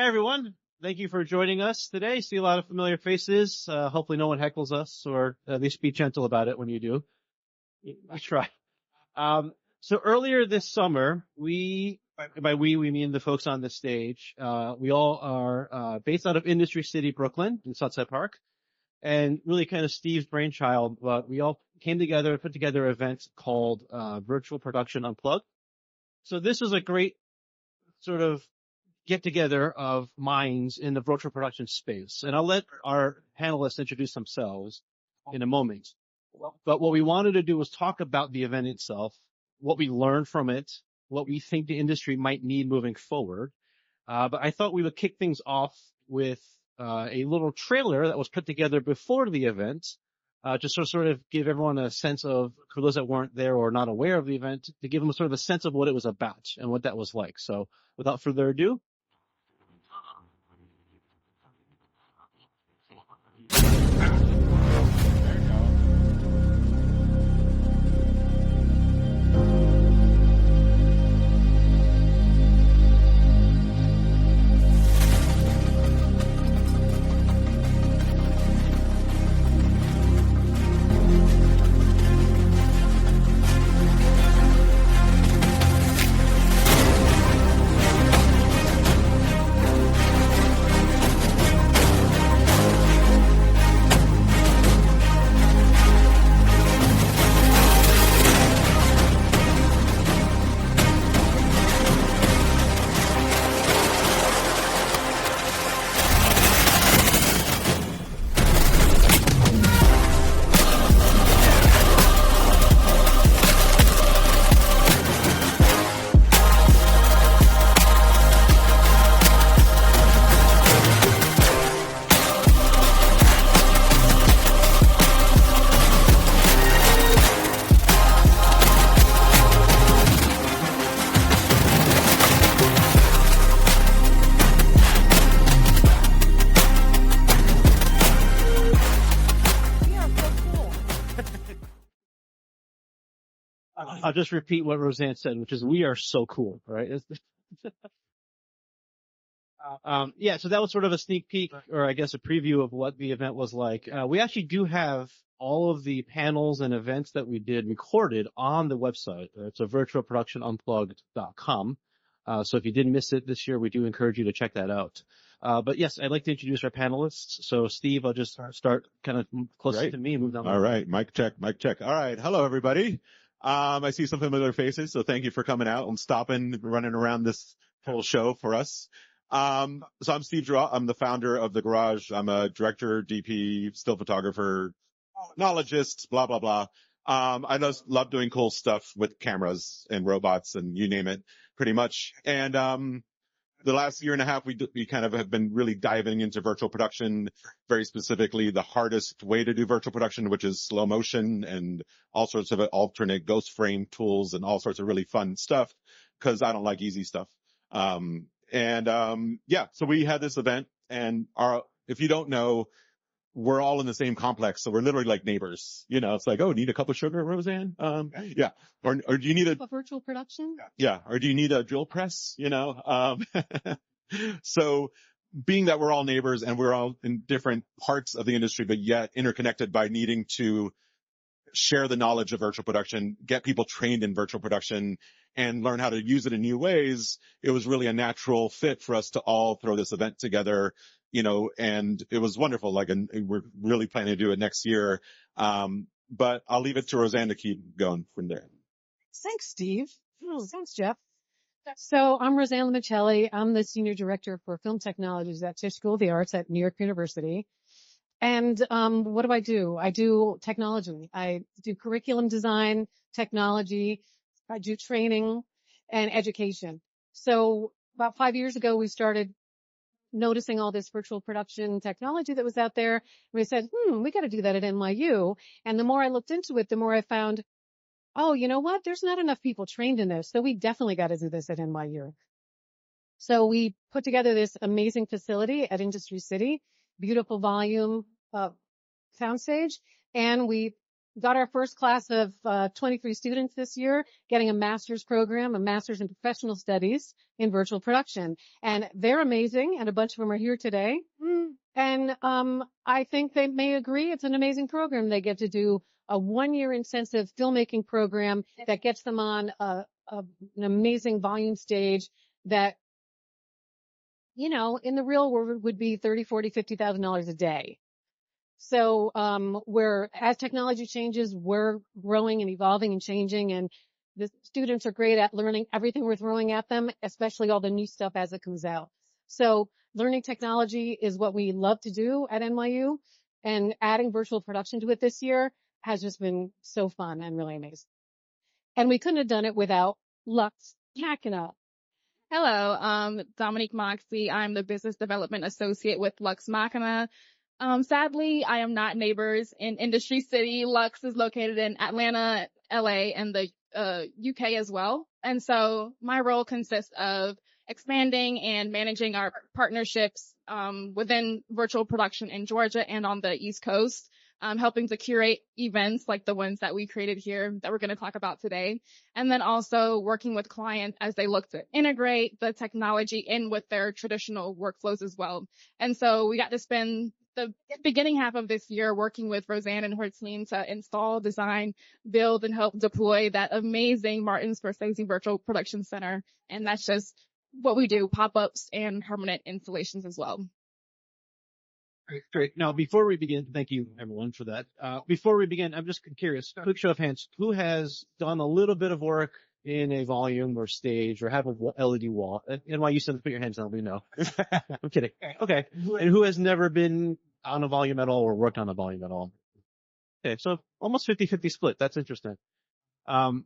Hi, everyone. Thank you for joining us today. See a lot of familiar faces. Hopefully no one heckles us, or at least be gentle about it when you do. I try. So earlier this summer, by we mean the folks on the stage, we all are based out of Industry City, Brooklyn, in Sunset Park. And really kind of Steve's brainchild, but we all came together and put together an event called Virtual Production Unplugged. So this is a great sort of get together of minds in the virtual production space. And I'll let our panelists introduce themselves in a moment. But what we wanted to do was talk about the event itself, what we learned from it, what we think the industry might need moving forward. But I thought we would kick things off with a little trailer that was put together before the event, just to sort of give everyone a sense of, for those that weren't there or not aware of the event, to give them sort of a sense of what it was about and what that was like. So without further ado. I'll just repeat what Rosanne said, which is we are so cool, right? Yeah, so that was sort of a sneak peek, or I guess a preview of what the event was like. We actually do have all of the panels and events that we did recorded on the website. It's a virtualproductionunplugged.com. So if you didn't miss it this year, we do encourage you to check that out. But yes, I'd like to introduce our panelists. So Steve, I'll just start kind of closer to me and move down. All right. Mic check, mic check. All right. Hello, everybody. I see some familiar faces, so thank you for coming out and stopping, running around this whole show for us. So I'm Steve Giralt. I'm the founder of The Garage. I'm a director, DP, still photographer, technologist, blah, blah, blah. I just love doing cool stuff with cameras and robots and you name it, pretty much. And, the last year and a half, we kind of have been really diving into virtual production, very specifically the hardest way to do virtual production, which is slow motion and all sorts of alternate ghost frame tools and all sorts of really fun stuff, because I don't like easy stuff. Yeah, so we had this event, and if you don't know, we're all in the same complex, so we're literally like neighbors. You know, it's like, oh, need a cup of sugar, Rosanne? Yeah. Or do you need a virtual production? Yeah. Or do you need a drill press? You know, so being that we're all neighbors and we're all in different parts of the industry, but yet interconnected by needing to share the knowledge of virtual production, get people trained in virtual production, and learn how to use it in new ways, it was really a natural fit for us to all throw this event together, you know, and it was wonderful. Like, and we're really planning to do it next year. But I'll leave it to Rosanne to keep going from there. Thanks, Steve. Thanks, Jeff. So I'm Rosanne Limoncelli. I'm the Senior Director for Film Technologies at Tisch School of the Arts at New York University. And what do? I do technology. I do curriculum design, technology. I do training and education. So about 5 years ago, we started noticing all this virtual production technology that was out there. And we said, we got to do that at NYU. And the more I looked into it, the more I found, oh, you know what? There's not enough people trained in this. So we definitely got to do this at NYU. So we put together this amazing facility at Industry City, beautiful volume soundstage, and we got our first class of 23 students this year, getting a master's program, a master's in professional studies in virtual production. And they're amazing, and a bunch of them are here today. And I think they may agree it's an amazing program. They get to do a 1-year intensive filmmaking program that gets them on an amazing volume stage that, you know, in the real world would be $30, $40, $50,000 a day. So, as technology changes, we're growing and evolving and changing, and the students are great at learning everything we're throwing at them, especially all the new stuff as it comes out. So learning technology is what we love to do at NYU, and adding virtual production to it this year has just been so fun and really amazing. And we couldn't have done it without Lux Machina. Hello, Dominique Moxie. I'm the Business Development Associate with Lux Machina. Sadly, I am not neighbors in Industry City. Lux is located in Atlanta, LA, and the UK as well. And so my role consists of expanding and managing our partnerships within virtual production in Georgia and on the East Coast, helping to curate events like the ones that we created here that we're going to talk about today. And then also working with clients as they look to integrate the technology in with their traditional workflows as well. And so we got to spend the beginning half of this year working with Rosanne and her team to install, design, build, and help deploy that amazing Martin Scorsese Virtual Production Center. And that's just what we do, pop-ups and permanent installations as well. Great. Now, before we begin, thank you everyone for that. Before we begin, I'm just curious, quick show of hands, who has done a little bit of work in a volume or stage or have a LED wall? NYU said put your hands down, we know. I'm kidding. Okay. And who has never been on a volume at all or worked on a volume at all? Okay. So almost 50-50 split. That's interesting. I'm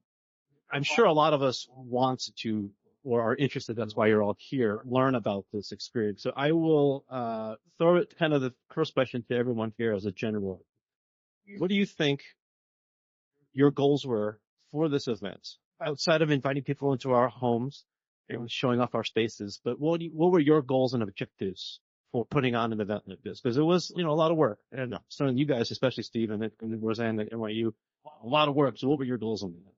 sure a lot of us want to or are interested, that's why you're all here, learn about this experience. So I will throw it kind of the first question to everyone here as a general. What do you think your goals were for this event? Outside of inviting people into our homes and showing off our spaces, but what were your goals and objectives for putting on an event like this? Because it was, a lot of work. And some of you guys, especially Steve and Rosanne at NYU, a lot of work. So what were your goals on that?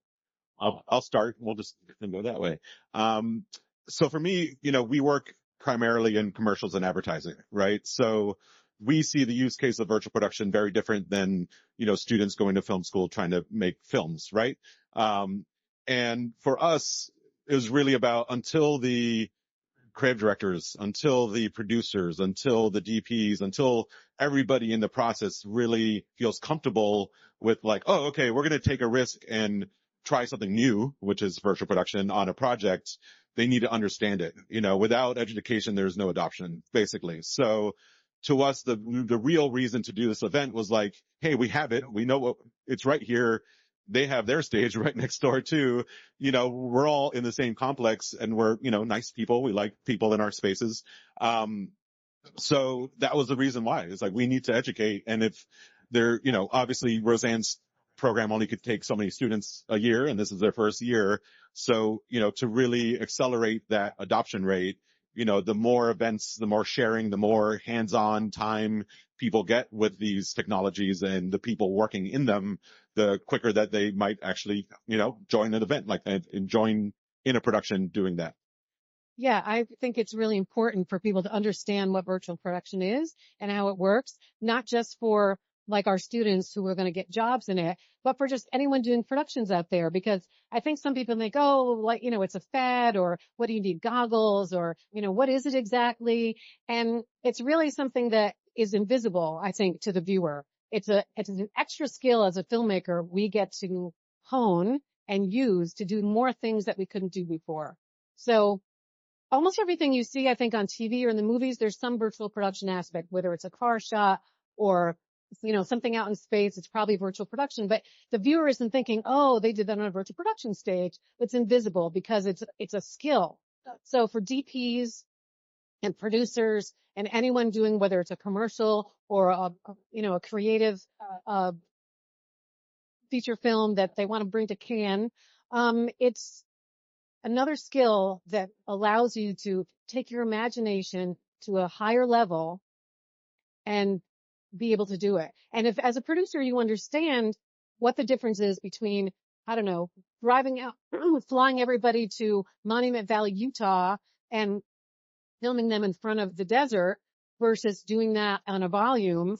I'll start. We'll just go that way. So for me, we work primarily in commercials and advertising, right? So we see the use case of virtual production very different than, students going to film school trying to make films, right? And for us, it was really about until the creative directors, until the producers, until the DPs, until everybody in the process really feels comfortable with like, oh, okay, we're going to take a risk and try something new, which is virtual production on a project. They need to understand it. Without education, there's no adoption, basically. So to us, the real reason to do this event was like, hey, we have it. We know it's right here. They have their stage right next door too. We're all in the same complex and we're, nice people. We like people in our spaces. So that was the reason why. It's like, we need to educate. And if they're, obviously Rosanne's program only could take so many students a year, and this is their first year. So, to really accelerate that adoption rate, the more events, the more sharing, the more hands-on time people get with these technologies and the people working in them, the quicker that they might actually, join an event like that and join in a production doing that. Yeah, I think it's really important for people to understand what virtual production is and how it works, not just for like our students who are going to get jobs in it, but for just anyone doing productions out there. Because I think some people think, it's a fad, or what do you need, goggles, or, what is it exactly? And it's really something that is invisible, I think, to the viewer. It's an extra skill as a filmmaker we get to hone and use to do more things that we couldn't do before. So almost everything you see, I think, on TV or in the movies, there's some virtual production aspect, whether it's a car shot or something out in space, it's probably virtual production, but the viewer isn't thinking, oh, they did that on a virtual production stage. It's invisible because it's a skill. So for DPs and producers and anyone doing, whether it's a commercial or a creative, feature film that they want to bring to Cannes, it's another skill that allows you to take your imagination to a higher level and be able to do it. And if as a producer you understand what the difference is between, I don't know, driving out, flying everybody to Monument Valley, Utah, and filming them in front of the desert versus doing that on a volume.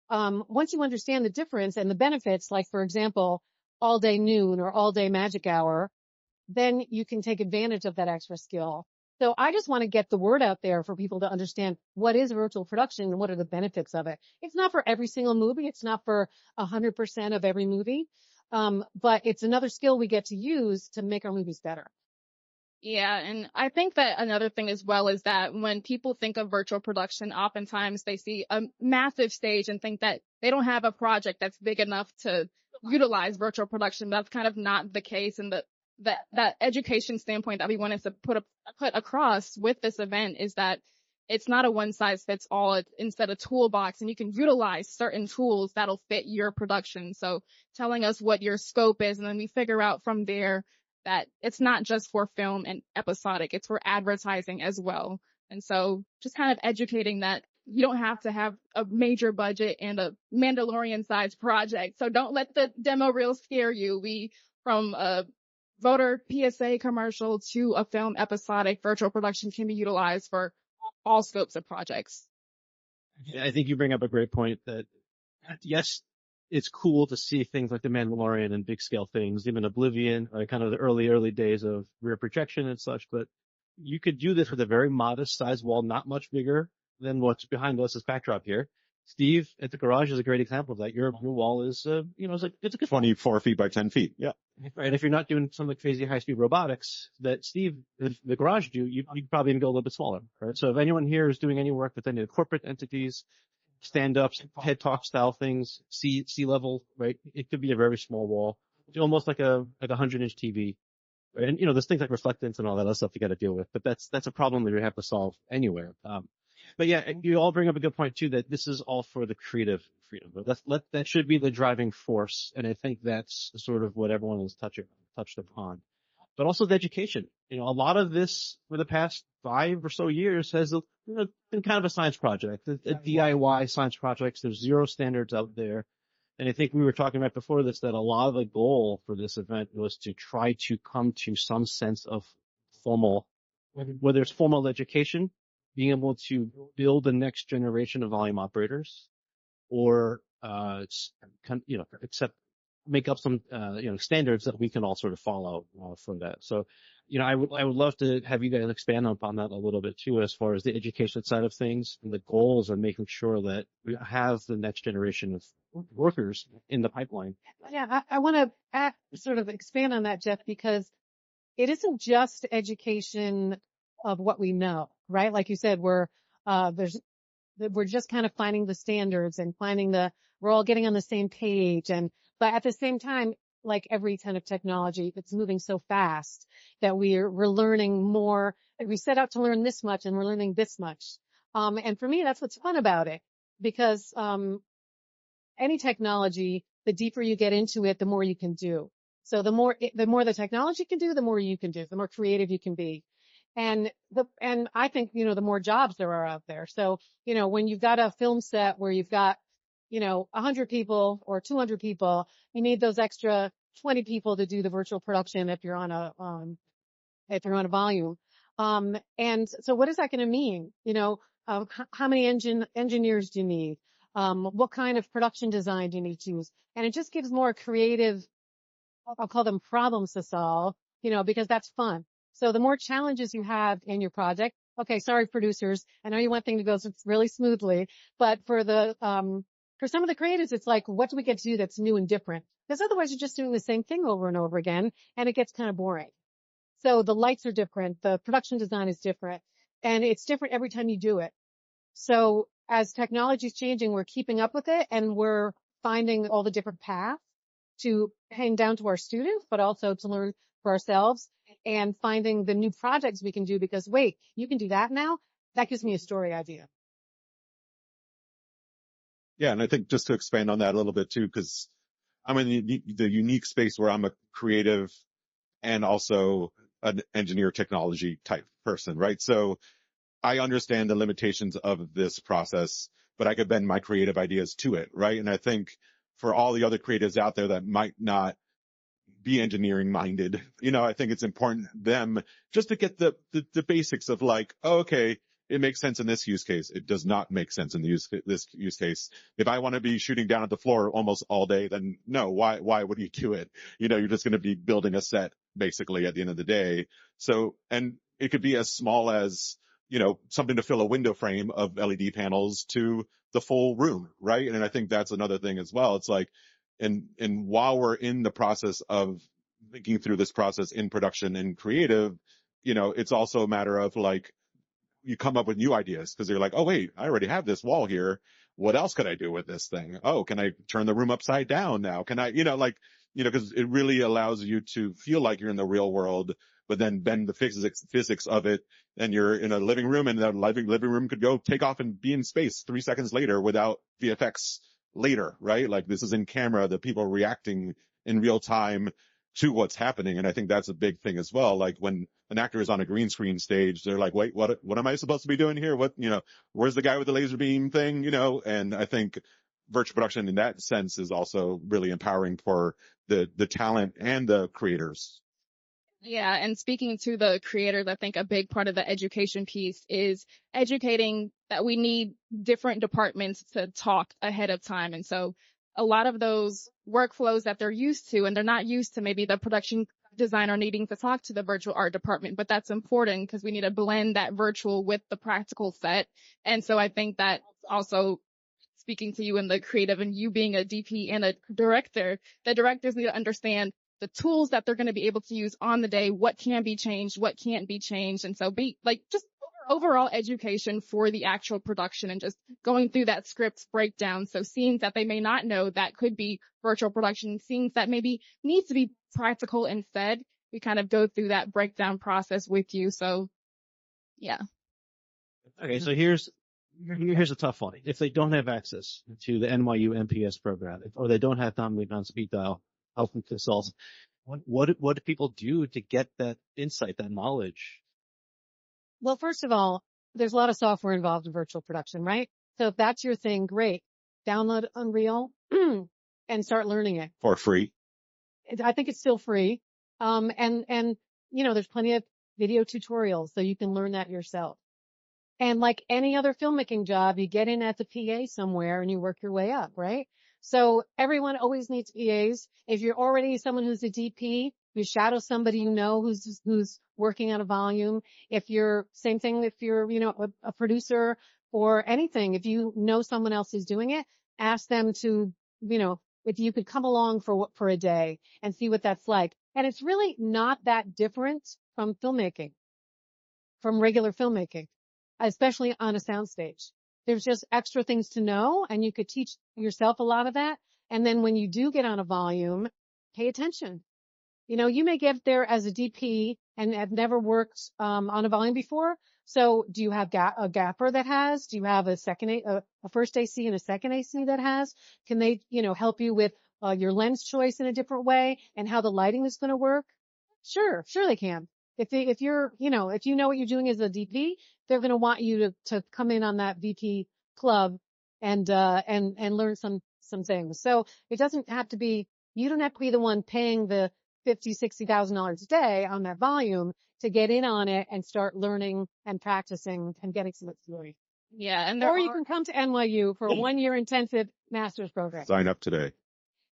Once you understand the difference and the benefits, like, for example, all day noon or all day magic hour, then you can take advantage of that extra skill. So I just want to get the word out there for people to understand what is virtual production and what are the benefits of it. It's not for every single movie. It's not for 100% of every movie. But it's another skill we get to use to make our movies better. Yeah, and I think that another thing as well is that when people think of virtual production, oftentimes they see a massive stage and think that they don't have a project that's big enough to utilize virtual production. That's kind of not the case. And that education standpoint that we wanted to put across with this event is that it's not a one size fits all. It's instead a toolbox, and you can utilize certain tools that'll fit your production. So telling us what your scope is, and then we figure out from there that it's not just for film and episodic, it's for advertising as well. And so just kind of educating that you don't have to have a major budget and a Mandalorian sized project. So don't let the demo reel scare you. From a voter PSA commercial to a film episodic, virtual production can be utilized for all scopes of projects. Yeah, I think you bring up a great point that, yes, it's cool to see things like The Mandalorian and big scale things, even Oblivion, kind of the early days of rear projection and such, but you could do this with a very modest size wall, not much bigger than what's behind us as backdrop here. Steve at the garage is a great example of that. Your wall is, it's a good 24 feet by 10 feet. Yeah. Right. If you're not doing some of the crazy high speed robotics that Steve, the garage do, you probably even go a little bit smaller, right? So if anyone here is doing any work with any of the corporate entities, stand-ups, head talk style things, sea level, right? It could be a very small wall, almost like a 100-inch TV. Right? And, there's things like reflectance and all that other stuff you got to deal with, but that's a problem that you have to solve anywhere. But yeah, you all bring up a good point too, that this is all for the creative freedom. That should be the driving force. And I think that's sort of what everyone has touched upon. But also the education. A lot of this for the past 5 or so years has been kind of a science project, a DIY science projects. There's zero standards out there. And I think we were talking about before this, that a lot of the goal for this event was to try to come to some sense of whether it's formal education, being able to build the next generation of volume operators, or make up some standards that we can all sort of follow from that. So, I would love to have you guys expand upon that a little bit too, as far as the education side of things and the goals of making sure that we have the next generation of workers in the pipeline. Yeah, I want to sort of expand on that, Jeff, because it isn't just education of what we know, right? Like you said, we're just kind of finding the standards and we're all getting on the same page. But at the same time, like every kind of technology, it's moving so fast that we're learning more. We set out to learn this much and we're learning this much. And for me, that's what's fun about it, because, any technology, the deeper you get into it, the more you can do. So the more the technology can do, the more you can do, the more creative you can be. And I think, the more jobs there are out there. So, when you've got a film set where you've got, 100 people or 200 people, you need those extra 20 people to do the virtual production if you're on a volume. And so what is that going to mean? How many engineers do you need? What kind of production design do you need to use? And it just gives more creative, I'll call them problems to solve, because that's fun. So the more challenges you have in your project, okay, sorry, producers, I know you want things to go really smoothly, but for some of the creatives, it's like, what do we get to do that's new and different? Because otherwise you're just doing the same thing over and over again, and it gets kind of boring. So the lights are different, the production design is different, and it's different every time you do it. So as technology is changing, we're keeping up with it, and we're finding all the different paths to hang down to our students, but also to learn for ourselves, and finding the new projects we can do, because wait, you can do that now? That gives me a story idea. Yeah, and I think just to expand on that a little bit too, because I'm in the unique space where I'm a creative and also an engineer technology type person, right? So I understand the limitations of this process, but I could bend my creative ideas to it, right? And I think for all the other creatives out there that might not be engineering minded. I think it's important them just to get the basics of like, oh, okay, it makes sense in this use case. It does not make sense in this use case. If I want to be shooting down at the floor almost all day, then no, why would you do it? You're just going to be building a set basically at the end of the day. So, and it could be as small as, something to fill a window frame of LED panels to the full room, right? And I think that's another thing as well. It's like, and while we're in the process of thinking through this process in production and creative, it's also a matter of like, you come up with new ideas because you're like, oh wait, I already have this wall here. What else could I do with this thing? Oh, can I turn the room upside down now? Can I, because it really allows you to feel like you're in the real world, but then bend the physics of it. And you're in a living room, and that living room could go take off and be in space 3 seconds later without VFX later, right? Like this is in camera, the people reacting in real time to what's happening. And I think that's a big thing as well. Like when an actor is on a green screen stage, they're like, wait, what am I supposed to be doing here? Where's the guy with the laser beam thing? And I think virtual production in that sense is also really empowering for the talent and the creators. Yeah, and speaking to the creators, I think a big part of the education piece is educating that we need different departments to talk ahead of time. And so a lot of those workflows that they're used to, and they're not used to maybe the production designer needing to talk to the virtual art department, but that's important because we need to blend that virtual with the practical set. And so I think that also speaking to you in the creative and you being a DP and a director, the directors need to understand the tools that they're going to be able to use on the day, what can be changed, what can't be changed. And so be like just overall education for the actual production and just going through that script breakdown. So scenes that they may not know that could be virtual production, scenes that maybe need to be practical instead. We kind of go through that breakdown process with you. So yeah. Okay. So here's a tough one. If they don't have access to the NYU MPS program, or they don't have Dominique on speed dial, help and consult, what do people do to get that insight, that knowledge? Well, first of all, there's a lot of software involved in virtual production, right? So if that's your thing, great. Download Unreal and start learning it. For free. I think it's still free. And there's plenty of video tutorials, so you can learn that yourself. And like any other filmmaking job, you get in as a PA somewhere and you work your way up, right? So everyone always needs PAs. If you're already someone who's a DP, you shadow somebody who's working on a volume. If you're, same thing if you're, a producer or anything, if you know someone else is doing it, ask them to, if you could come along for a day and see what that's like. And it's really not that different from filmmaking, from regular filmmaking, especially on a soundstage. There's just extra things to know, and you could teach yourself a lot of that. And then when you do get on a volume, pay attention. You may get there as a DP and have never worked on a volume before. So do you have a gaffer that has? Do you have a first AC and a second AC that has? Can they, help you with your lens choice in a different way and how the lighting is going to work? Sure they can. If you know what you're doing as a DP, they're going to want you to come in on that VP club and learn some things. So it doesn't have to be, you don't have to be the one paying the $50,000-$60,000 a day on that volume to get in on it and start learning and practicing and getting some experience. Yeah. You can come to NYU for a 1-year intensive master's program. Sign up today.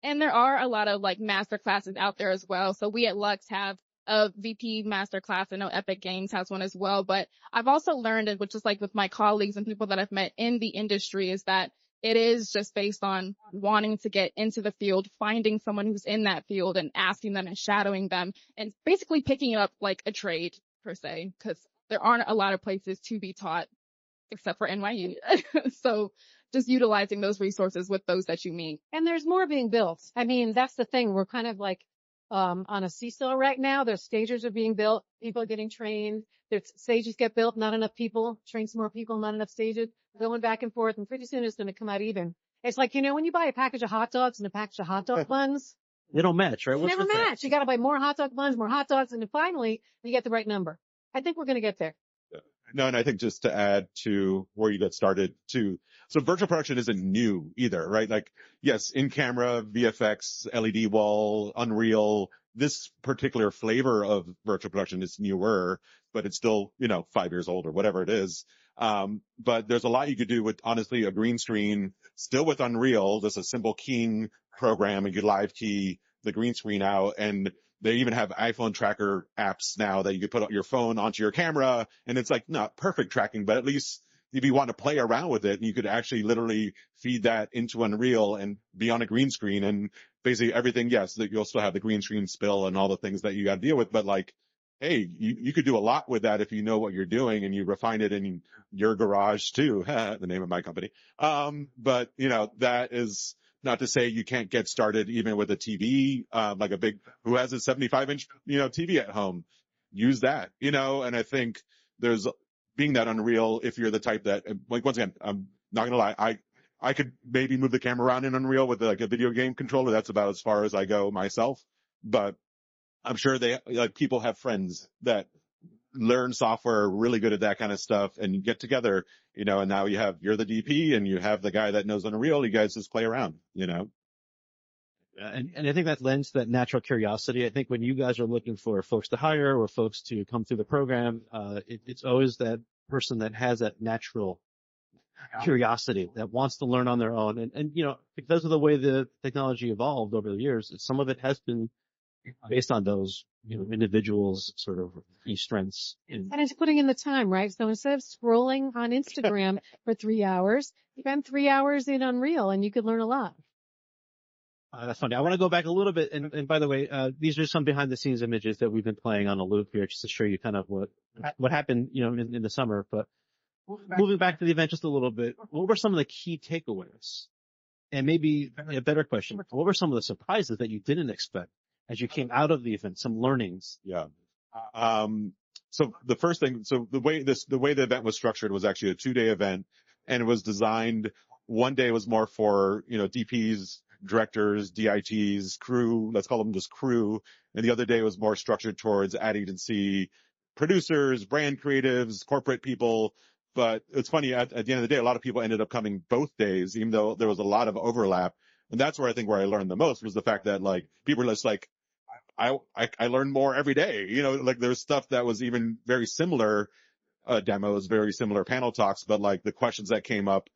And there are a lot of like master classes out there as well. So we at Lux have a VP master class. I know Epic Games has one as well, but I've also learned, which is like with my colleagues and people that I've met in the industry, is that it is just based on wanting to get into the field, finding someone who's in that field and asking them and shadowing them and basically picking up like a trade per se, because there aren't a lot of places to be taught except for NYU. So just utilizing those resources with those that you meet. And there's more being built. I mean, that's the thing. We're kind of like on a seesaw right now. There's stages are being built. People are getting trained. There's stages get built. Not enough people. Train some more people. Not enough stages. Going back and forth. And pretty soon it's going to come out even. It's like, when you buy a package of hot dogs and a package of hot dog buns. They don't match, right? They never match. You got to buy more hot dog buns, more hot dogs. And then finally you get the right number. I think we're going to get there. Yeah. No, and I think just to add to where you got started too. So virtual production isn't new either, right? Like, yes, in camera, VFX, LED wall, Unreal, this particular flavor of virtual production is newer, but it's still, 5 years old or whatever it is. But there's a lot you could do with honestly a green screen, still with Unreal, just a simple keying program and you live key the green screen out. And they even have iPhone tracker apps now that you could put your phone onto your camera, and it's like not perfect tracking, but at least if you want to play around with it, you could actually literally feed that into Unreal and be on a green screen and basically everything. Yes, that you'll still have the green screen spill and all the things that you got to deal with, but like, hey, you could do a lot with that if you know what you're doing and you refine it in your garage too, the name of my company. But that is not to say you can't get started even with a TV, like a big, who has a 75-inch, TV at home. Use that, and I think there's being that Unreal, if you're the type that, like, once again, I'm not gonna lie, I could maybe move the camera around in Unreal with like a video game controller. That's about as far as I go myself, but I'm sure people have friends that learn software, are really good at that kind of stuff, and you get together, and now you're the DP and you have the guy that knows Unreal. You guys just play around, And I think that lends that natural curiosity. I think when you guys are looking for folks to hire or folks to come through the program, it's always that person that has that natural curiosity that wants to learn on their own. And because of the way the technology evolved over the years, some of it has been based on those, individuals' sort of key strengths. And it's putting in the time, right? So instead of scrolling on Instagram for 3 hours, spend 3 hours in Unreal and you could learn a lot. That's funny. I want to go back a little bit. And by the way, these are some behind the scenes images that we've been playing on a loop here just to show you kind of what happened, in the summer. But moving back to the event just a little bit, what were some of the key takeaways? And maybe a better question, what were some of the surprises that you didn't expect as you came out of the event, some learnings? Yeah. So the first thing, the way the event was structured was actually a 2-day event, and it was designed. One day was more for, DPs, directors, DITs, crew, let's call them just crew. And the other day was more structured towards ad agency producers, brand creatives, corporate people. But it's funny, at the end of the day, a lot of people ended up coming both days, even though there was a lot of overlap. And that's where I think where I learned the most was the fact that like people are just like, I learned more every day, like there's stuff that was even very similar, demos, very similar panel talks, but like the questions that came up,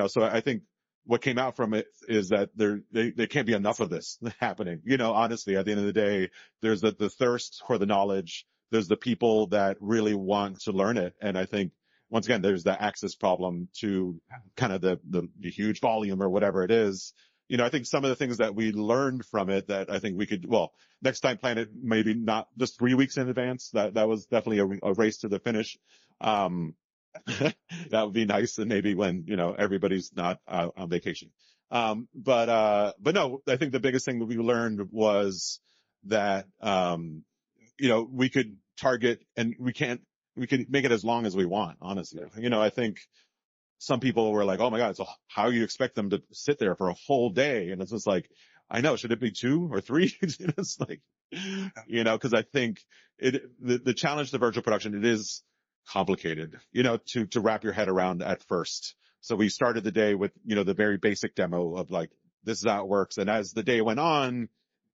so I think what came out from it is that there can't be enough of this happening. Honestly, at the end of the day, there's the thirst for the knowledge. There's the people that really want to learn it. And I think once again, there's the access problem to kind of the huge volume or whatever it is. I think some of the things that we learned from it that I think we could, next time plan it maybe not just 3 weeks in advance. That was definitely a race to the finish. That would be nice. And maybe when, everybody's not on vacation. But no, I think the biggest thing that we learned was that, we could target and we can make it as long as we want, honestly. I think some people were like, oh my God, so how you expect them to sit there for a whole day? And it's just like, I know, should it be 2 or 3? It's like, cause I think the challenge to virtual production, it is complicated, to wrap your head around at first. So we started the day with, the very basic demo of like, this is how it works. And as the day went on,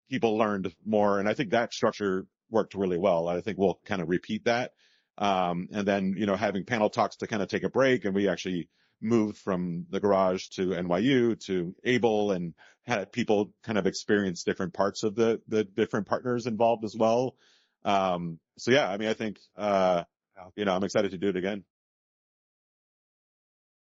people learned more. And I think that structure worked really well. I think we'll kind of repeat that. And then, having panel talks to kind of take a break, and we actually moved from the garage to NYU to Abel and had people kind of experience different parts of the different partners involved as well. So yeah, I mean, I think, I'm excited to do it again.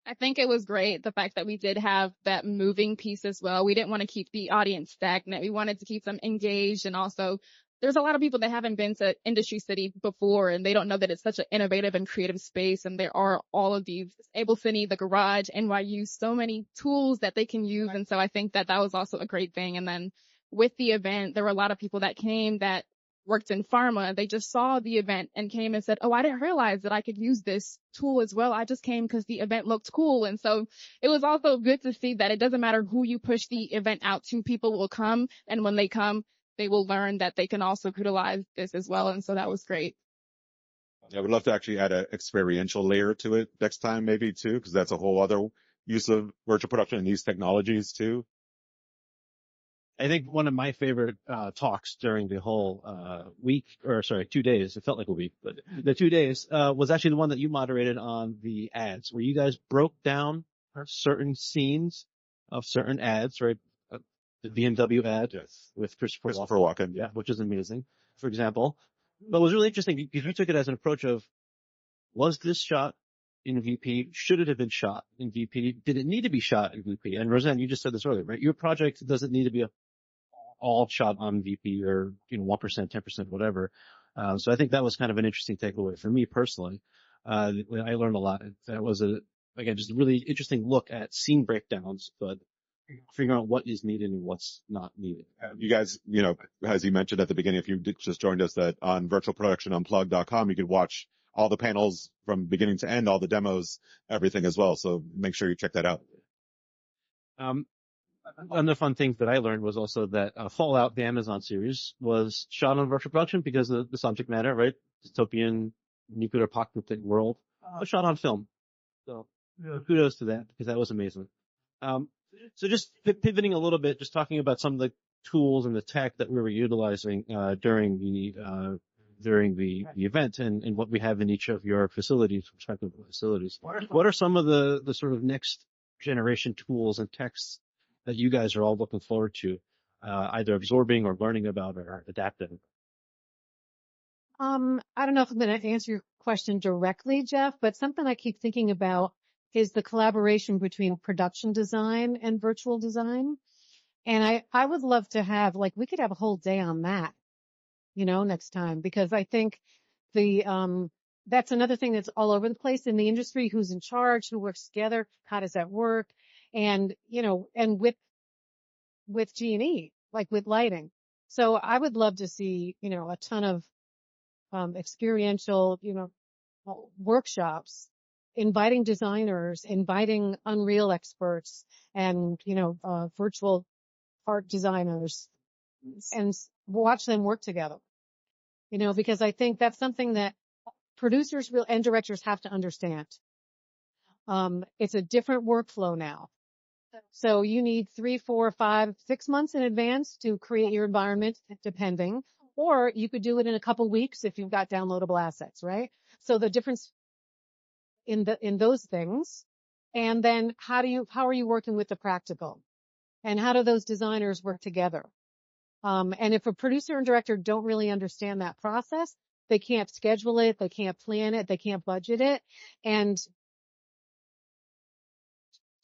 I think it was great, the fact that we did have that moving piece as well. We didn't want to keep the audience stagnant. We wanted to keep them engaged. And also, there's a lot of people that haven't been to Industry City before, and they don't know that it's such an innovative and creative space. And there are all of these, AbelCine, the garage, NYU, so many tools that they can use. And so I think that was also a great thing. And then with the event, there were a lot of people that came that worked in pharma. They just saw the event and came and said, oh, I didn't realize that I could use this tool as well. I just came because the event looked cool. And so it was also good to see that it doesn't matter who you push the event out to, people will come. And when they come, they will learn that they can also utilize this as well. And so that was great. Yeah, we'd love to actually add an experiential layer to it next time, maybe too, because that's a whole other use of virtual production and these technologies too. I think one of my favorite talks during the whole week, or sorry, 2 days, it felt like a week, but the 2 days was actually the one that you moderated on the ads, where you guys broke down certain scenes of certain ads, right? The BMW ad Yes. with Christopher Walken. Yeah, which is amazing, for example. But it was really interesting because you took it as an approach of, was this shot in VP? Should it have been shot in VP? Did it need to be shot in VP? And Roseanne, you just said this earlier, right? Your project doesn't need to be all shot on VP or, 1%, 10%, whatever. So I think that was kind of an interesting takeaway for me personally. I learned a lot. That was again, just a really interesting look at scene breakdowns, but figuring out what is needed and what's not needed. You guys, as you mentioned at the beginning, if you just joined us, that on virtualproductionunplugged.com, you could watch all the panels from beginning to end, all the demos, everything as well. So make sure you check that out. One of the fun things that I learned was also that Fallout, the Amazon series, was shot on virtual production because of the subject matter, right? Dystopian nuclear apocalyptic world, was shot on film. So kudos to that, because that was amazing. So just pivoting a little bit, just talking about some of the tools and the tech that we were utilizing during the event and what we have in each of your respective facilities. What are some of the sort of next generation tools and techs that you guys are all looking forward to, either absorbing or learning about or adapting? I don't know if I'm going to answer your question directly, Jeff, but something I keep thinking about is the collaboration between production design and virtual design. And I would love to have, we could have a whole day on that, next time, because I think that's another thing that's all over the place in the industry. Who's in charge, who works together, how does that work? And, and with G&E, with lighting. So I would love to see, a ton of, experiential, workshops, inviting designers, inviting Unreal experts and, virtual art designers, and watch them work together, because I think that's something that producers and directors have to understand. It's a different workflow now. So you need 3, 4, 5, 6 months in advance to create your environment, depending, or you could do it in a couple weeks if you've got downloadable assets, right? So the difference in those things, and then how are you working with the practical, and how do those designers work together? And if a producer and director don't really understand that process, they can't schedule it, they can't plan it, they can't budget it. And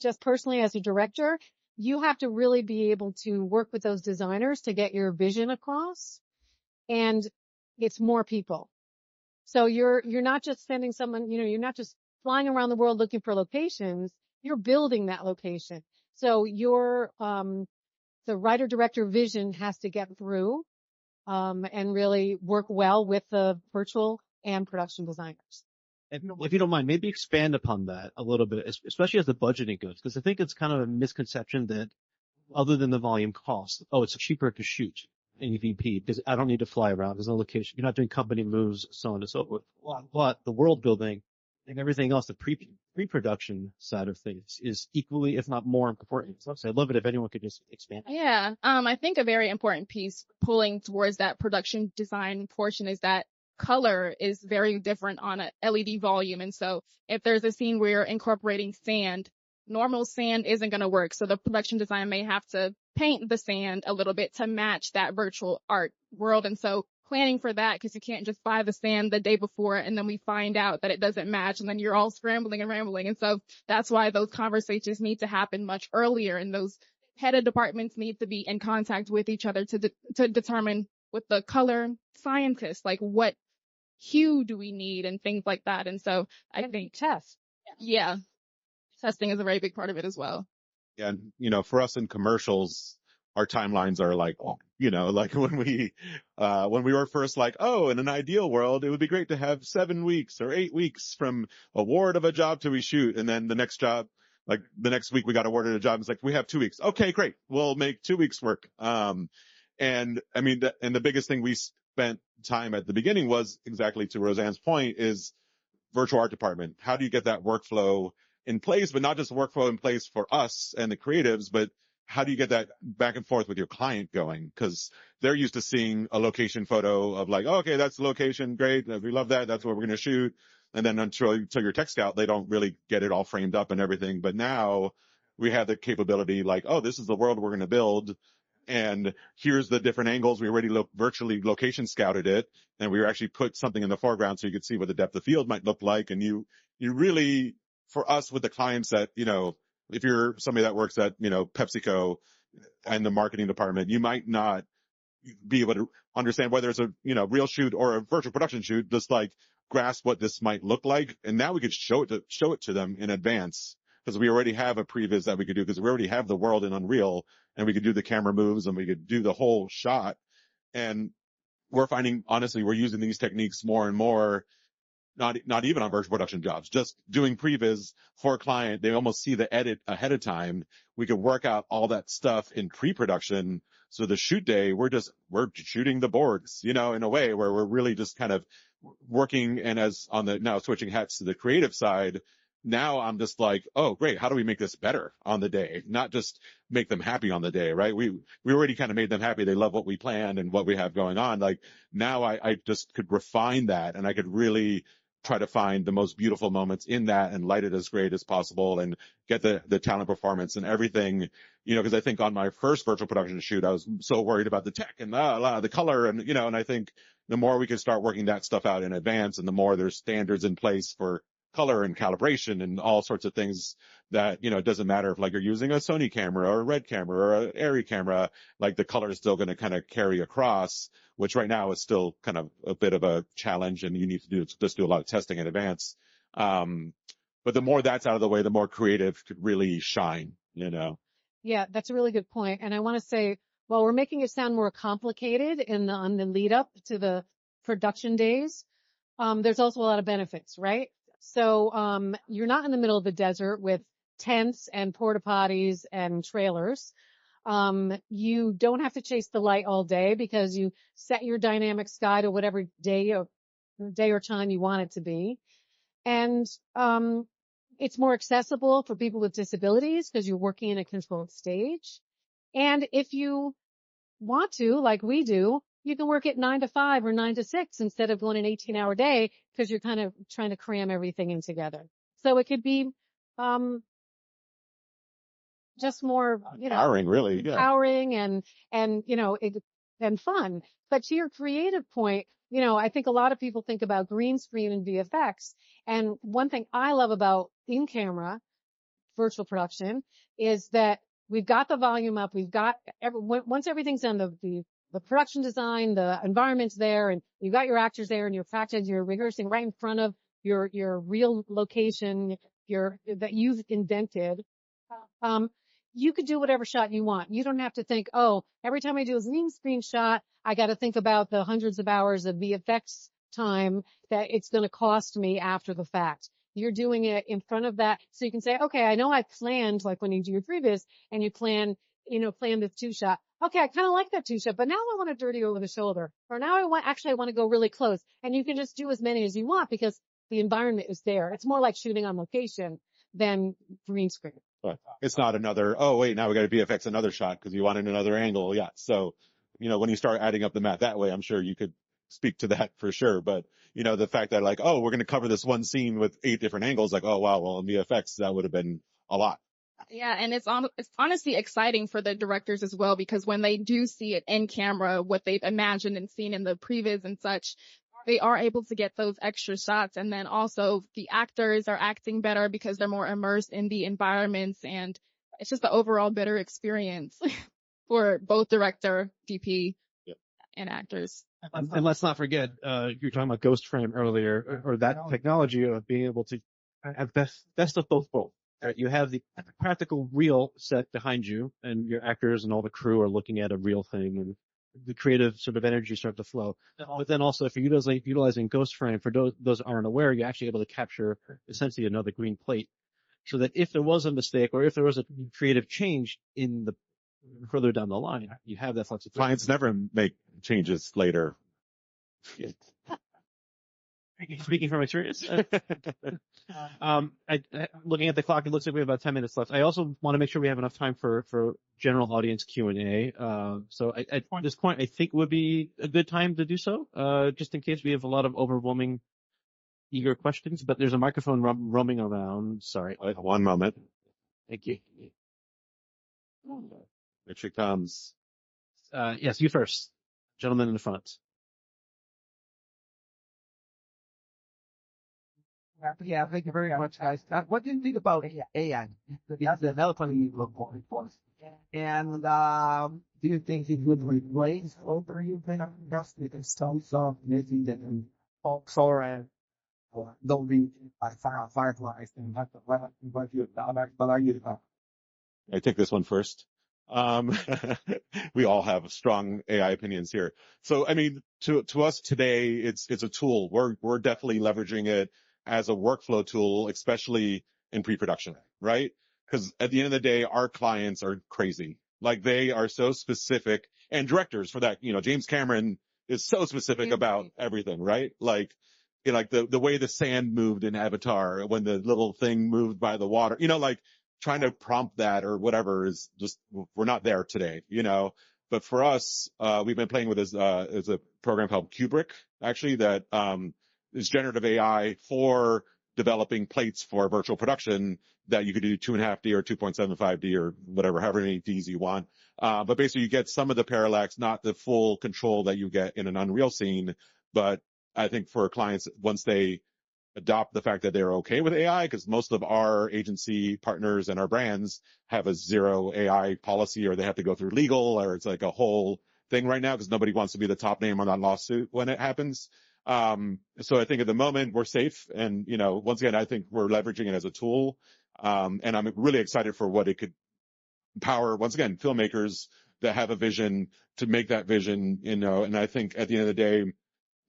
just personally as a director, you have to really be able to work with those designers to get your vision across. And it's more people. So you're not just sending someone, you're not just flying around the world looking for locations, you're building that location. So the writer director vision has to get through, and really work well with the virtual and production designers. If you don't mind, maybe expand upon that a little bit, especially as the budgeting goes, because I think it's kind of a misconception that other than the volume cost, it's cheaper to shoot in EVP because I don't need to fly around. There's no location. You're not doing company moves, so on and so forth. But the world building and everything else, the pre-production side of things is equally, if not more important. So I'd love it if anyone could just expand. Yeah. I think a very important piece pulling towards that production design portion is that color is very different on a LED volume. And so if there's a scene where you're incorporating sand, normal sand isn't going to work. So the production design may have to paint the sand a little bit to match that virtual art world. And so planning for that, because you can't just buy the sand the day before and then we find out that it doesn't match and then you're all scrambling and rambling. And so that's why those conversations need to happen much earlier, and those head of departments need to be in contact with each other to determine with the color scientists, what hue do we need and things like that. And so I think testing is a very big part of it as well. Yeah. And, for us in commercials, our timelines are when we were first in an ideal world, it would be great to have 7 weeks or 8 weeks from award of a job to reshoot. And then the next job, the next week we got awarded a job. It's we have 2 weeks. Okay, great. We'll make 2 weeks work. And I mean, and the biggest thing spent time at the beginning was exactly to Roseanne's point is virtual art department. How do you get that workflow in place, but not just workflow in place for us and the creatives, but how do you get that back and forth with your client going? Cause they're used to seeing a location photo of like, oh, okay, that's the location. Great. We love that. That's what we're going to shoot. And then until your tech scout, they don't really get it all framed up and everything. But now we have the capability like, oh, this is the world we're going to build. And here's the different angles. We already virtually location scouted it, and we actually put something in the foreground so you could see what the depth of field might look like. And you really, for us with the clients that, if you're somebody that works at, PepsiCo and the marketing department, you might not be able to understand whether it's a, real shoot or a virtual production shoot, just like grasp what this might look like. And now we could show it to them in advance because we already have a previs that we could do because we already have the world in Unreal and we could do the camera moves and we could do the whole shot. And we're finding, honestly, we're using these techniques more and more, not even on virtual production jobs, just doing previs for a client. They almost see the edit ahead of time. We could work out all that stuff in pre-production. So the shoot day, we're shooting the boards, in a way where we're really just kind of working. And as on the now switching hats to the creative side, now I'm just like, oh, great. How do we make this better on the day? Not just make them happy on the day, right? We already kind of made them happy. They love what we planned and what we have going on. Like now I just could refine that and I could really try to find the most beautiful moments in that and light it as great as possible and get the talent performance and everything, because I think on my first virtual production shoot, I was so worried about the tech and the color and, and I think the more we can start working that stuff out in advance and the more there's standards in place for color and calibration and all sorts of things that, it doesn't matter if like you're using a Sony camera or a Red camera or an Arri camera, like the color is still going to kind of carry across, which right now is still kind of a bit of a challenge and you need to do a lot of testing in advance. But the more that's out of the way, the more creative could really shine, Yeah, that's a really good point. And I want to say, while we're making it sound more complicated on the lead up to the production days, there's also a lot of benefits, right? So, you're not in the middle of the desert with tents and porta potties and trailers. You don't have to chase the light all day because you set your dynamic sky to whatever day or time you want it to be. And, it's more accessible for people with disabilities because you're working in a controlled stage. And if you want to, like we do, you can work at 9 to 5 or 9 to 6 instead of going an 18-hour day because you're kind of trying to cram everything in together. So it could be, just more, empowering, really. Yeah. Empowering and, and fun. But to your creative point, I think a lot of people think about green screen and VFX. And one thing I love about in-camera virtual production is that we've got the volume up. We've got once everything's done, the production design, the environment's there, and you've got your actors there, and you're rehearsing right in front of your real location, that you've indented. You could do whatever shot you want. You don't have to think, oh, every time I do a green screen shot, I got to think about the hundreds of hours of VFX time that it's going to cost me after the fact. You're doing it in front of that. So you can say, okay, I know I planned, like when you do your previs and you plan this 2-shot. Okay, I kind of like that 2-shot, but now I want to dirty over the shoulder. Or now I want to go really close. And you can just do as many as you want because the environment is there. It's more like shooting on location than green screen. But it's not another, oh, wait, now we got to VFX another shot because you wanted another angle. Yeah. So, when you start adding up the math that way, I'm sure you could speak to that for sure. But, the fact that like, oh, we're going to cover this one scene with 8 different angles, like, oh, wow, well, in VFX, that would have been a lot. Yeah, and it's honestly exciting for the directors as well because when they do see it in camera, what they've imagined and seen in the previs and such, they are able to get those extra shots. And then also the actors are acting better because they're more immersed in the environments. And it's just the overall better experience for both director, DP, and actors. And let's not forget, you were talking about Ghost Frame earlier, or that technology of being able to have best of both worlds. Right? You have the practical real set behind you and your actors and all the crew are looking at a real thing and the creative sort of energy start to flow. But then also if you're utilizing Ghost Frame, for those who aren't aware, you're actually able to capture essentially another green plate so that if there was a mistake or if there was a creative change in the further down the line, you have that flexibility. Clients never make changes later. Speaking from experience. Looking at the clock, it looks like we have about 10 minutes left. I also want to make sure we have enough time for general audience Q&A. So at this point, I think would be a good time to do so, just in case we have a lot of overwhelming, eager questions. But there's a microphone roaming around. Sorry. One moment. Thank you. Here she comes. Yes, you first. Gentleman in the front. Yeah, thank you very much, guys. What do you think about AI? It's developing for. And do you think it would replace over you just with some maybe that solar and don't be like fireflies and what you but are you I take this one first. We all have strong AI opinions here. So, I mean, to us today, it's a tool. We're definitely leveraging it as a workflow tool, especially in pre-production, right? Because at the end of the day, our clients are crazy. Like they are so specific, and directors for that, James Cameron is so specific about everything, right? Like, like the way the sand moved in Avatar, when the little thing moved by the water, like trying to prompt that or whatever is just, we're not there today, But for us, we've been playing with is a program called Kubrick, actually, that, is generative AI for developing plates for virtual production that you could do 2.5D or 2.75D or whatever, however many Ds you want. But basically you get some of the parallax, not the full control that you get in an Unreal scene. But I think for clients, once they adopt the fact that they're okay with AI, because most of our agency partners and our brands have a zero AI policy, or they have to go through legal, or it's like a whole thing right now because nobody wants to be the top name on that lawsuit when it happens. So I think at the moment we're safe. And, once again, I think we're leveraging it as a tool. And I'm really excited for what it could empower, once again, filmmakers that have a vision to make that vision, and I think at the end of the day,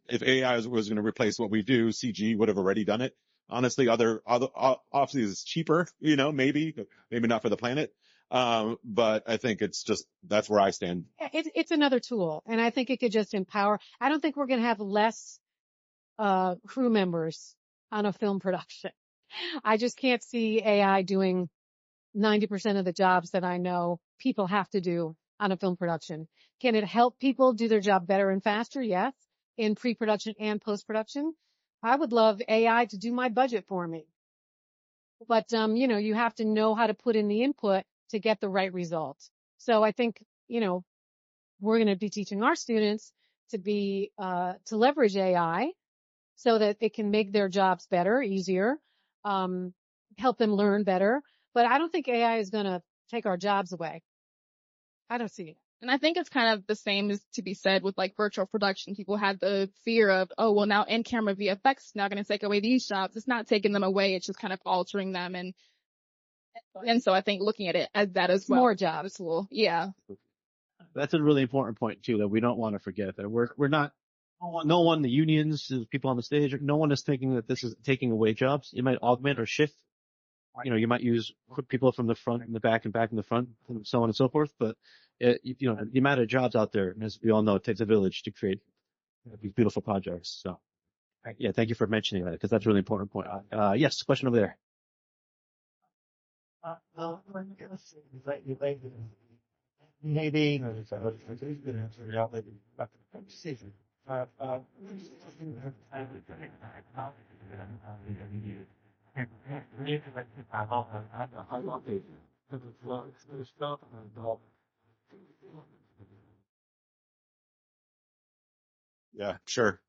if AI was going to replace what we do, CG would have already done it. Honestly, other obviously it's cheaper, maybe not for the planet. But I think it's just, that's where I stand. It's another tool, and I think it could just empower. I don't think we're going to have less crew members on a film production. I just can't see AI doing 90% of the jobs that I know people have to do on a film production. Can it help people do their job better and faster? Yes. In pre-production and post-production. I would love AI to do my budget for me. But, you have to know how to put in the input to get the right result. So I think, we're going to be teaching our students to leverage AI so that it can make their jobs better, easier, help them learn better. But I don't think AI is going to take our jobs away. I don't see it. And I think it's kind of the same as to be said with like virtual production. People had the fear of, oh, well, now in-camera VFX is now going to take away these jobs. It's not taking them away. It's just kind of altering them. And so I think looking at it as that as well. More jobs. Yeah. That's a really important point too, that we don't want to forget that we're not, no one, the unions, the people on the stage, no one is thinking that this is taking away jobs. It might augment or shift. You might put people from the front and the back and back in the front and so on and so forth. But the amount of jobs out there, as we all know, it takes a village to create these beautiful projects. So yeah, thank you for mentioning that because that's a really important point. Yes, question over there. maybe Yeah, sure.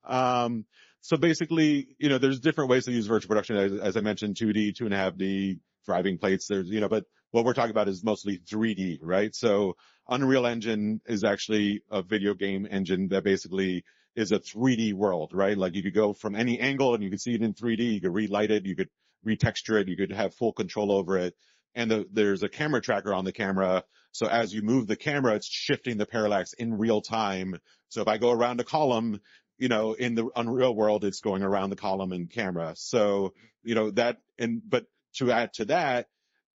So basically, there's different ways to use virtual production. As I mentioned, 2D, 2.5D, driving plates. There's, but what we're talking about is mostly 3D, right? So Unreal Engine is actually a video game engine that basically is a 3D world, right? Like you could go from any angle and you could see it in 3D. You could relight it. You could retexture it. You could have full control over it. And there's a camera tracker on the camera. So as you move the camera, it's shifting the parallax in real time. So if I go around a column, in the Unreal world, it's going around the column and camera. So, but to add to that,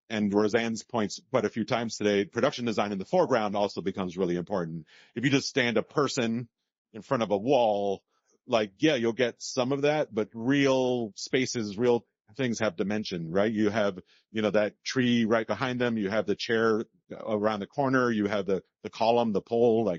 and Rosanne's points quite a few times today, production design in the foreground also becomes really important. If you just stand a person in front of a wall, like, yeah, you'll get some of that, but real spaces, real things have dimension, right? You have, that tree right behind them. You have the chair around the corner. You have the column, the pole,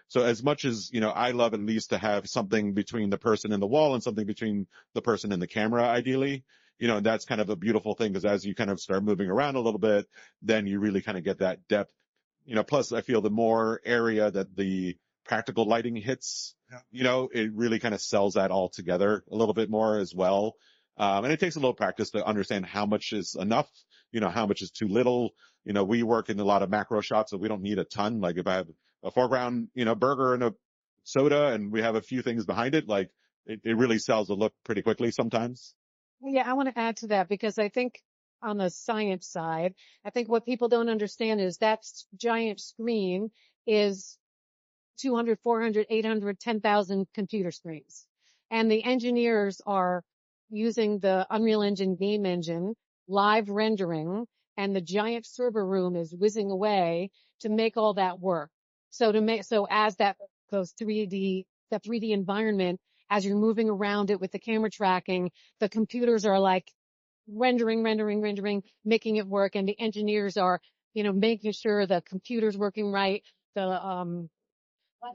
so as much as, I love at least to have something between the person and the wall and something between the person and the camera, ideally, and that's kind of a beautiful thing, because as you kind of start moving around a little bit, then you really kind of get that depth, plus I feel the more area that the practical lighting hits, it really kind of sells that all together a little bit more as well. And it takes a little practice to understand how much is enough, how much is too little. We work in a lot of macro shots, so we don't need a ton. Like if I have a foreground, burger and a soda and we have a few things behind it, like it really sells the look pretty quickly sometimes. Yeah, I want to add to that because I think on the science side, I think what people don't understand is that giant screen is 200, 400, 800, 10,000 computer screens. And the engineers are using the Unreal Engine game engine, live rendering, and the giant server room is whizzing away to make all that work. So as that 3D environment, as you're moving around it with the camera tracking, the computers are like rendering, making it work. And the engineers are, making sure the computer's working right. The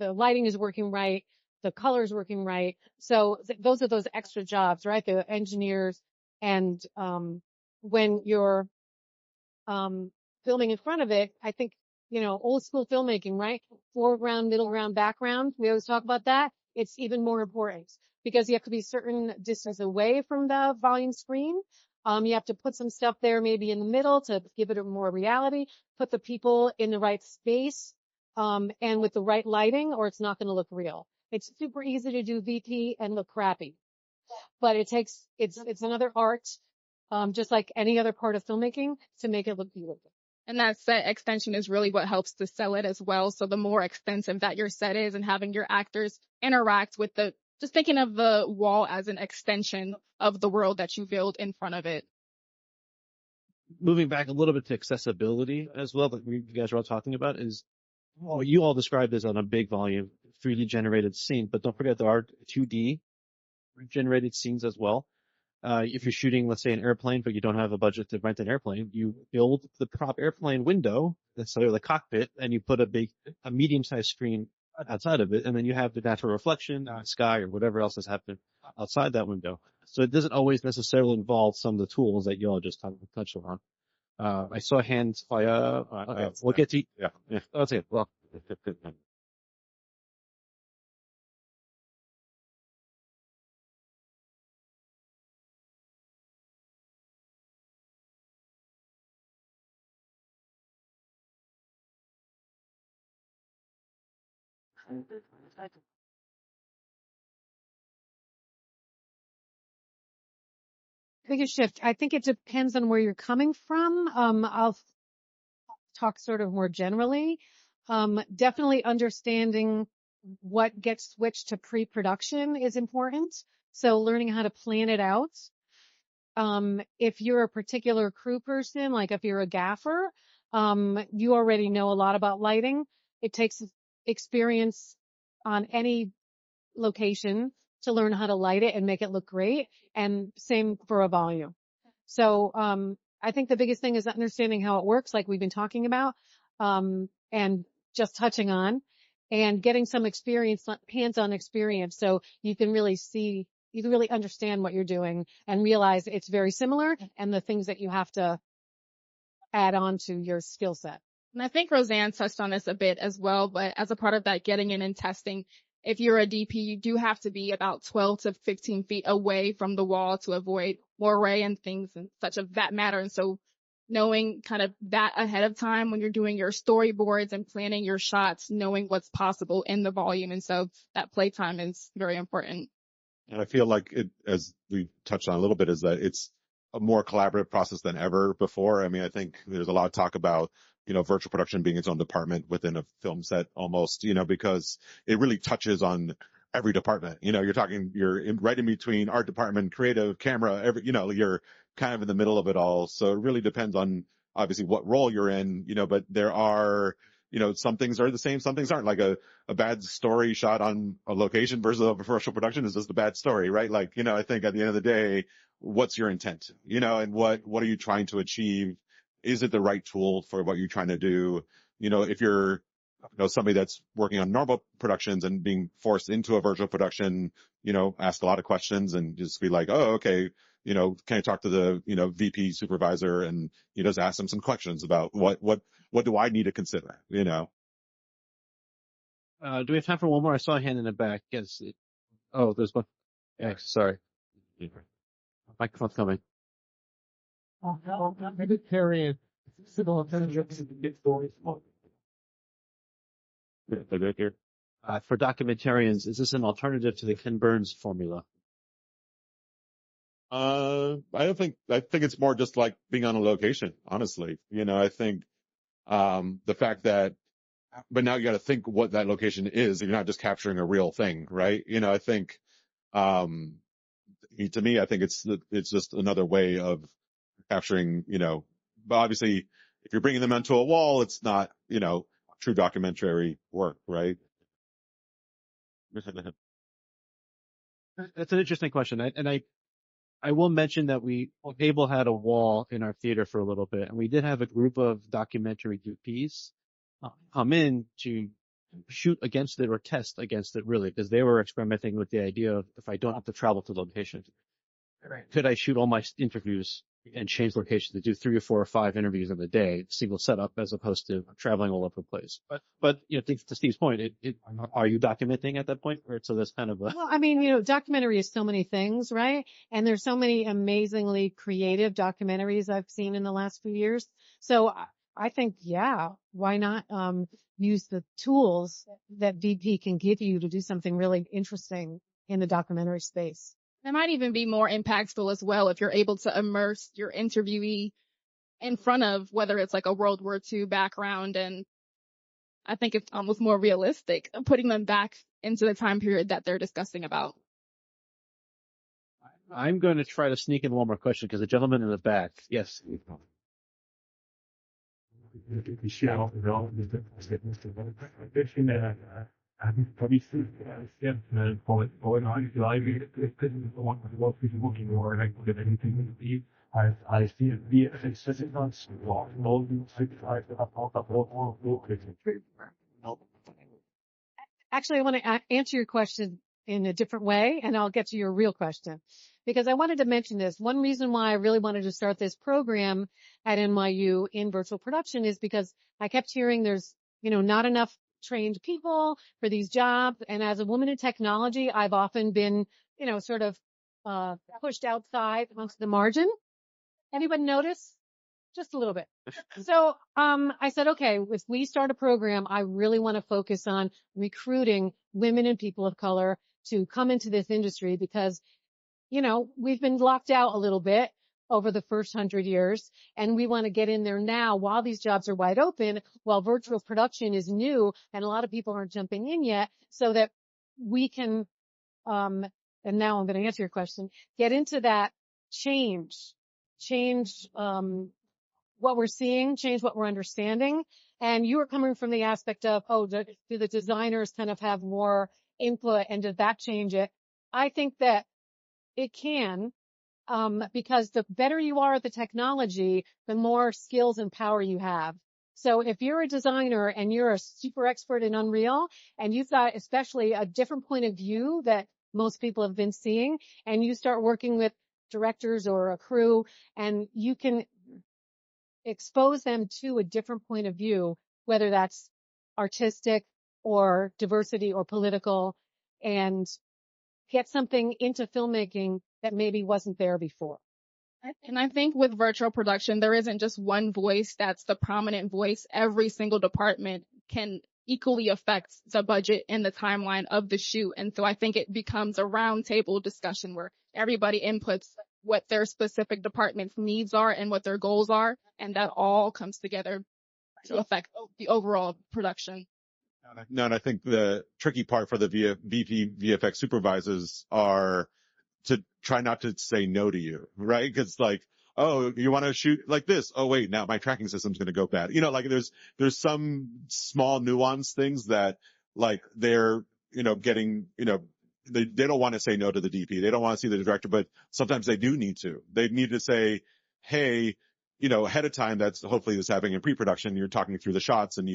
lighting is working right. The color is working right. So those are those extra jobs, right? The engineers. And, when you're, filming in front of it, I think, old school filmmaking, right? Foreground, middle ground, background. We always talk about that. It's even more important because you have to be certain distance away from the volume screen. You have to put some stuff there maybe in the middle to give it a more reality, put the people in the right space, and with the right lighting, or it's not going to look real. It's super easy to do VT and look crappy, but it's another art, just like any other part of filmmaking, to make it look beautiful. And that set extension is really what helps to sell it as well. So the more extensive that your set is and having your actors interact with just thinking of the wall as an extension of the world that you build in front of it. Moving back a little bit to accessibility as well, that you guys are all talking about, is what you all described as on a big volume 3D generated scene, but don't forget there are 2D generated scenes as well. If you're shooting, let's say, an airplane, but you don't have a budget to rent an airplane, you build the prop airplane window, so the cockpit, and you put a medium-sized screen outside of it, and then you have the natural reflection, sky, or whatever else has happened outside that window. So it doesn't always necessarily involve some of the tools that you all just touched on. I saw hands fire. We'll get to. Yeah. That's it. Well. Biggest shift. I think it depends on where you're coming from. I'll talk sort of more generally. Definitely understanding what gets switched to pre-production is important. So learning how to plan it out. If you're a particular crew person, like if you're a gaffer, you already know a lot about lighting. It takes experience on any location to learn how to light it and make it look great. And same for a volume. So, I think the biggest thing is understanding how it works, like we've been talking about, and just touching on, and getting some experience, hands-on experience, so you can really understand what you're doing and realize it's very similar and the things that you have to add on to your skill set. And I think Rosanne touched on this a bit as well, but as a part of that getting in and testing, if you're a DP, you do have to be about 12 to 15 feet away from the wall to avoid moiré and things and such of that matter. And so knowing kind of that ahead of time when you're doing your storyboards and planning your shots, knowing what's possible in the volume. And so that playtime is very important. And I feel like it, as we touched on a little bit, is that it's a more collaborative process than ever before. I mean, I think there's a lot of talk about, virtual production being its own department within a film set almost, because it really touches on every department. You're right in between art department, creative, camera, you're kind of in the middle of it all. So it really depends on obviously what role you're in, but there are some things are the same, some things aren't. Like a bad story shot on a location versus a virtual production is just a bad story, right? Like, I think at the end of the day, what's your intent, and what are you trying to achieve? Is it the right tool for what you're trying to do? If you're, somebody that's working on normal productions and being forced into a virtual production, ask a lot of questions and just be like, oh, okay, can I talk to the, VP supervisor, and just ask them some questions about what do I need to consider, Do we have time for one more? I saw a hand in the back. Yes. Oh, there's one. Yeah, sorry. Microphone's coming. Vegetarian, civil intelligence, get stories. For documentarians, is this an alternative to the Ken Burns formula? I think it's more just like being on a location, honestly. I think, the fact that, but now you got to think what that location is. You're not just capturing a real thing, right? I think, to me, I think it's just another way of capturing, but obviously if you're bringing them onto a wall, it's not, true documentary work, right? That's an interesting question. I will mention that Abel had a wall in our theater for a little bit, and we did have a group of documentary DPs come in to shoot against it or test against it, really, because they were experimenting with the idea of, if I don't have to travel to location, could I shoot all my interviews and change locations to do 3 or 4 or 5 interviews in a day, single setup, as opposed to traveling all over the place. But to Steve's point, are you documenting at that point? Or so that's kind of a... Well, I mean, documentary is so many things, right? And there's so many amazingly creative documentaries I've seen in the last few years. So I think, yeah, why not use the tools that VP can give you to do something really interesting in the documentary space? It might even be more impactful as well if you're able to immerse your interviewee in front of, whether it's like a World War II background. And I think it's almost more realistic, putting them back into the time period that they're discussing about. I'm going to try to sneak in one more question, because the gentleman in the back. Yes. Actually, I want to answer your question in a different way, and I'll get to your real question, because I wanted to mention this. One reason why I really wanted to start this program at NYU in virtual production is because I kept hearing there's, not enough trained people for these jobs. And as a woman in technology, I've often been, sort of pushed outside amongst the margin. Anyone notice? Just a little bit. So I said, okay, if we start a program, I really want to focus on recruiting women and people of color to come into this industry, because, we've been locked out a little bit over the first 100 years, and we want to get in there now while these jobs are wide open, while virtual production is new and a lot of people aren't jumping in yet, so that we can, and now I'm going to answer your question, get into that change, what we're seeing, change what we're understanding. And you were coming from the aspect of, do the designers kind of have more input, and does that change it? I think that it can, because the better you are at the technology, the more skills and power you have. So if you're a designer and you're a super expert in Unreal, and you've got especially a different point of view that most people have been seeing, and you start working with directors or a crew, and you can expose them to a different point of view, whether that's artistic or diversity or political, and get something into filmmaking that maybe wasn't there before. And I think with virtual production, there isn't just one voice that's the prominent voice. Every single department can equally affect the budget and the timeline of the shoot. And so I think it becomes a roundtable discussion where everybody inputs what their specific department's needs are and what their goals are. And that all comes together to affect the overall production. No, and I think the tricky part for the VP VFX supervisors are to try not to say no to you, right? Because like oh, you want to shoot like this? Oh, wait, now my tracking system's going to go bad. Like there's some small nuance things that like they're, getting, they don't want to say no to the DP. They don't want to see the director, but sometimes they do need to. They need to say, hey, ahead of time, that's hopefully this happening in pre-production. You're talking through the shots and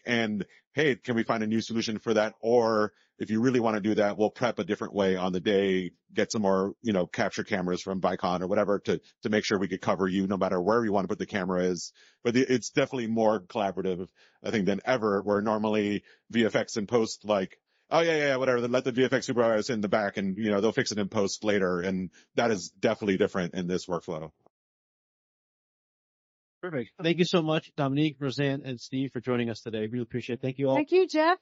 and hey, can we find a new solution for that? Or if you really want to do that, we'll prep a different way on the day, get some more, capture cameras from Vicon or whatever to make sure we could cover you no matter where you want to put the camera is. But it's definitely more collaborative, I think, than ever, where normally VFX and post like, oh yeah, whatever. Then let the VFX supervisor in the back and, they'll fix it in post later. And that is definitely different in this workflow. Perfect. Thank you so much, Dominique, Rosanne, and Steve for joining us today. Really appreciate it. Thank you all. Thank you, Jeff.